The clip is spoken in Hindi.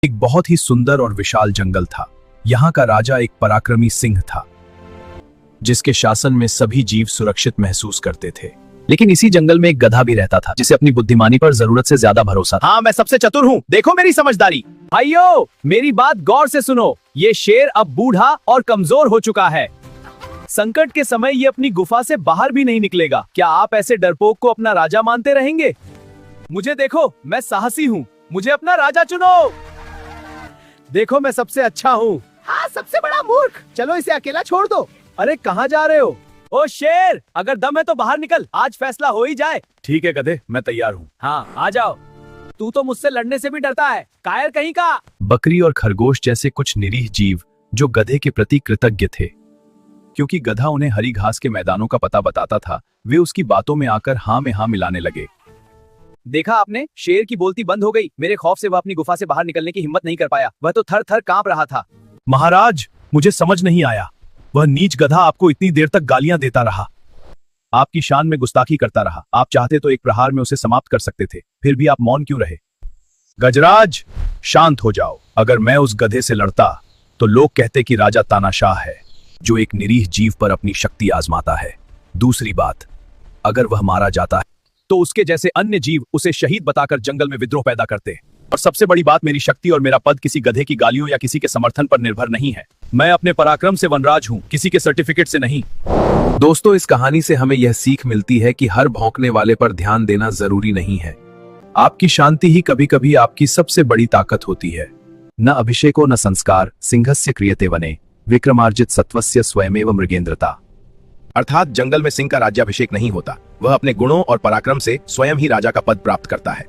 एक बहुत ही सुंदर और विशाल जंगल था। यहाँ का राजा एक पराक्रमी सिंह था, जिसके शासन में सभी जीव सुरक्षित महसूस करते थे। लेकिन इसी जंगल में एक गधा भी रहता था, जिसे अपनी बुद्धिमानी पर जरूरत से ज्यादा भरोसा था। हाँ, मैं सबसे चतुर हूँ, देखो मेरी समझदारी। भाइयों, मेरी बात गौर से सुनो। ये शेर अब बूढ़ा और कमजोर हो चुका है। संकट के समय ये अपनी गुफा से बाहर भी नहीं निकलेगा। क्या आप ऐसे डरपोक को अपना राजा मानते रहेंगे? मुझे देखो, मैं साहसी हूँ, मुझे अपना राजा चुनो। देखो, मैं सबसे अच्छा हूँ। हाँ, सबसे बड़ा मूर्ख। चलो इसे अकेला छोड़ दो। अरे कहाँ जा रहे हो? ओ शेर, अगर दम है तो बाहर निकल, आज फैसला हो ही जाए। ठीक है गधे, मैं तैयार हूँ। हाँ, आ जाओ। तू तो मुझसे लड़ने से भी डरता है, कायर कहीं का। बकरी और खरगोश जैसे कुछ निरीह जीव जो गधे के प्रति कृतज्ञ थे, क्योंकि गधा उन्हें हरी घास के मैदानों का पता बताता था, वे उसकी बातों में आकर हाँ में हाँ मिलाने लगे। देखा आपने, शेर की बोलती बंद हो गई। मेरे खौफ से वह अपनी गुफा से बाहर निकलने की हिम्मत नहीं कर पाया। वह तो थर थर कांप रहा था। महाराज, मुझे समझ नहीं आया, वह नीच गधा आपको इतनी देर तक गालियां देता रहा, आपकी शान में गुस्ताखी करता रहा। आप चाहते तो एक प्रहार में उसे समाप्त कर सकते थे, फिर भी आप मौन क्यों रहे? गजराज, शांत हो जाओ। अगर मैं उस गधे से लड़ता तो लोग कहते कि राजा तानाशाह है, जो एक निरीह जीव पर अपनी शक्ति आजमाता है। दूसरी बात, अगर वह मारा जाता है तो उसके जैसे अन्य जीव उसे शहीद बताकर जंगल में विद्रोह पैदा करते। और सबसे बड़ी बात, मेरी शक्ति और मेरा पद किसी गधे की गालियों या किसी के समर्थन पर निर्भर नहीं है। मैं अपने पराक्रम से वनराज हूँ, किसी के सर्टिफिकेट से नहीं। दोस्तों, इस कहानी से हमें यह सीख मिलती है कि हर भौंकने वाले पर ध्यान देना जरूरी नहीं है। आपकी शांति ही कभी कभी आपकी सबसे बड़ी ताकत होती है। न अभिषेको न संस्कार, सिंहस्य क्रियते वने, विक्रमार्जित सत्वस्य स्वयमेव मृगेंद्रता। अर्थात जंगल में सिंह का राज्याभिषेक नहीं होता, वह अपने गुणों और पराक्रम से स्वयं ही राजा का पद प्राप्त करता है।